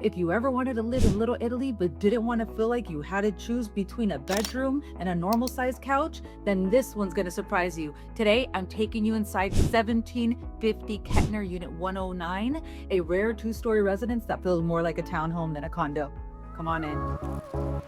If you ever wanted to live in Little Italy but didn't want to feel like you had to choose between a bedroom and a normal sized couch, then this one's going to surprise you. Today, I'm taking you inside 1750 Kettner Unit 109, a rare two-story residence that feels more like a townhome than a condo. Come on in.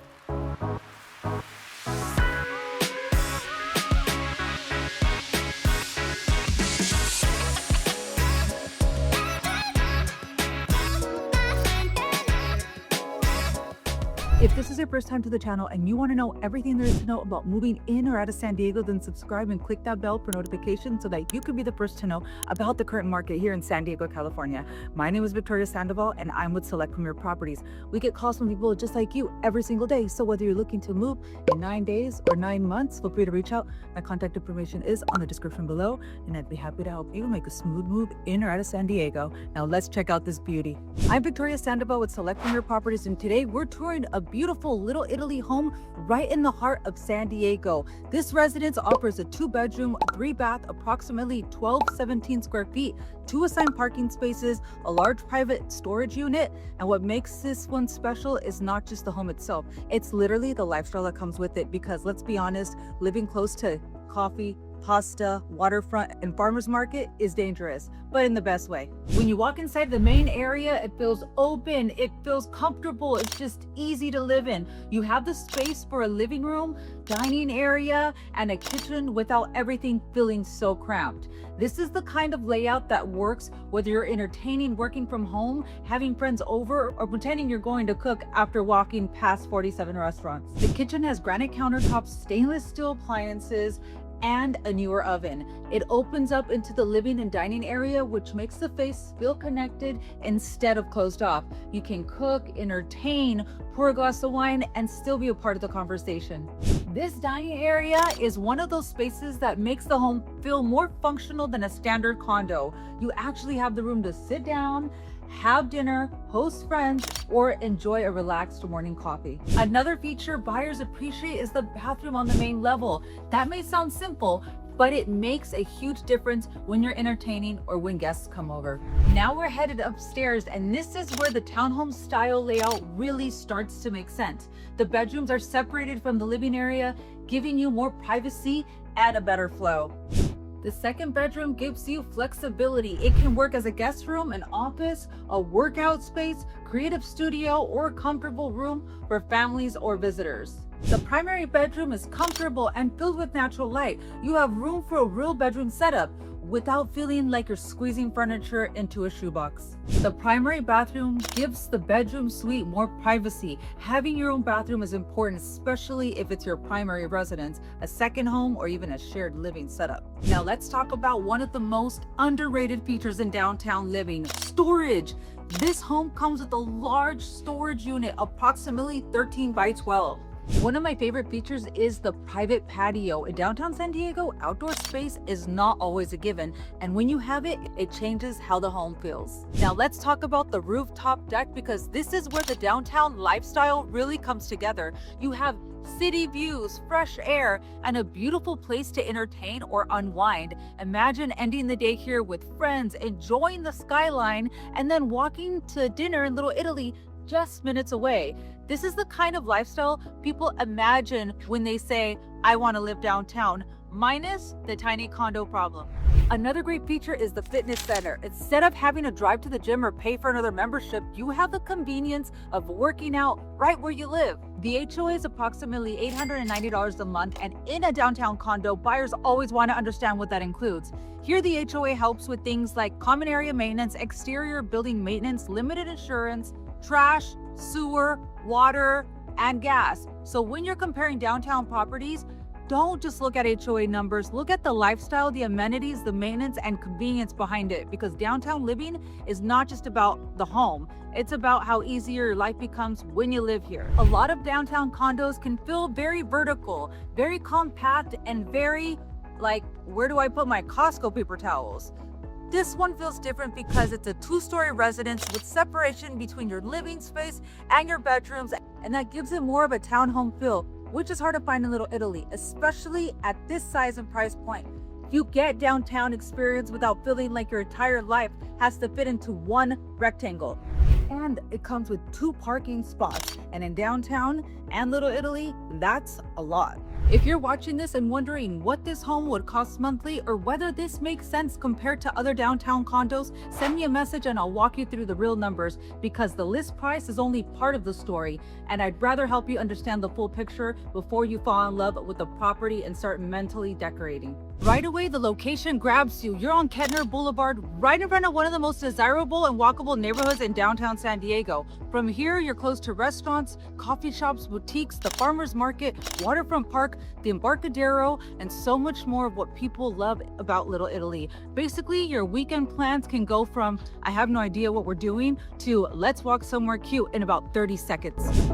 If this is your first time to the channel and you want to know everything there is to know about moving in or out of San Diego, then subscribe and click that bell for notifications so that you can be the first to know about the current market here in San Diego, California. My name is Victoria Sandoval and I'm with Select Premier Properties. We get calls from people just like you every single day. So whether you're looking to move in 9 days or 9 months, feel free to reach out. My contact information is on the description below and I'd be happy to help you make a smooth move in or out of San Diego. Now let's check out this beauty. I'm Victoria Sandoval with Select Premier Properties and today we're touring a beautiful Little Italy home right in the heart of San Diego. This residence offers a 2-bedroom, 3-bath, approximately 17 square feet, 2 assigned parking spaces, a large private storage unit, and what makes this one special is not just the home itself, it's literally the lifestyle that comes with it, because let's be honest, living close to coffee, pasta, waterfront, and farmers market is dangerous, but in the best way. When you walk inside the main area, it feels open, it feels comfortable, it's just easy to live in. You have the space for a living room, dining area, and a kitchen without everything feeling so cramped. This is the kind of layout that works whether you're entertaining, working from home, having friends over, or pretending you're going to cook after walking past 47 restaurants. The kitchen has granite countertops, stainless steel appliances, and a newer oven. It opens up into the living and dining area, which makes the space feel connected instead of closed off. You can cook, entertain, pour a glass of wine, and still be a part of the conversation. This dining area is one of those spaces that makes the home feel more functional than a standard condo. You actually have the room to sit down, have dinner, host friends, or enjoy a relaxed morning coffee. Another feature buyers appreciate is the bathroom on the main level. That may sound simple, but it makes a huge difference when you're entertaining or when guests come over. Now we're headed upstairs, and this is where the townhome style layout really starts to make sense. The bedrooms are separated from the living area, giving you more privacy and a better flow. The second bedroom gives you flexibility. It can work as a guest room, an office, a workout space, creative studio, or a comfortable room for families or visitors. The primary bedroom is comfortable and filled with natural light. You have room for a real bedroom setup without feeling like you're squeezing furniture into a shoebox. The primary bathroom gives the bedroom suite more privacy. Having your own bathroom is important, especially if it's your primary residence, a second home, or even a shared living setup. Now let's talk about one of the most underrated features in downtown living: storage. This home comes with a large storage unit, approximately 13 by 12. One of my favorite features is the private patio. In downtown San Diego, outdoor space is not always a given, and when you have it, it changes how the home feels. Now let's talk about the rooftop deck, because this is where the downtown lifestyle really comes together. You have city views, fresh air, and a beautiful place to entertain or unwind. Imagine ending the day here with friends, enjoying the skyline, and then walking to dinner in Little Italy just minutes away. This is the kind of lifestyle people imagine when they say, I want to live downtown, minus the tiny condo problem. Another great feature is the fitness center. Instead of having to drive to the gym or pay for another membership, you have the convenience of working out right where you live. The HOA is approximately $890 a month, and in a downtown condo, buyers always want to understand what that includes. Here, the HOA helps with things like common area maintenance, exterior building maintenance, limited insurance, trash, sewer, water, and gas. So when you're comparing downtown properties, don't just look at HOA numbers, look at the lifestyle, the amenities, the maintenance, and convenience behind it, because downtown living is not just about the home, it's about how easier your life becomes when you live here. A lot of downtown condos can feel very vertical, very compact, and very like, where do I put my Costco paper towels? This one feels different because it's a 2-story residence with separation between your living space and your bedrooms, and that gives it more of a townhome feel, which is hard to find in Little Italy, especially at this size and price point. You get downtown experience without feeling like your entire life has to fit into one rectangle. And it comes with 2 parking spots. And in downtown and Little Italy, that's a lot. If you're watching this and wondering what this home would cost monthly or whether this makes sense compared to other downtown condos, send me a message and I'll walk you through the real numbers, because the list price is only part of the story, and I'd rather help you understand the full picture before you fall in love with the property and start mentally decorating. Right away, the location grabs you. You're on Kettner Boulevard, right in front of one of the most desirable and walkable neighborhoods in downtown San Diego. From here, you're close to restaurants, coffee shops, boutiques, the farmers market, waterfront park, the Embarcadero, and so much more of what people love about Little Italy. Basically, your weekend plans can go from "I have no idea what we're doing" to "let's walk somewhere cute" in about 30 seconds.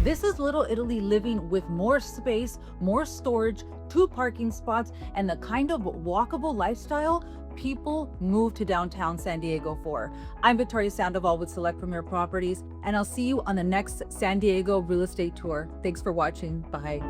This is Little Italy living with more space, more storage, 2 parking spots, and the kind of walkable lifestyle people move to downtown San Diego for. I'm Victoria Sandoval with Select Premier Properties, and I'll see you on the next San Diego real estate tour. Thanks for watching. Bye.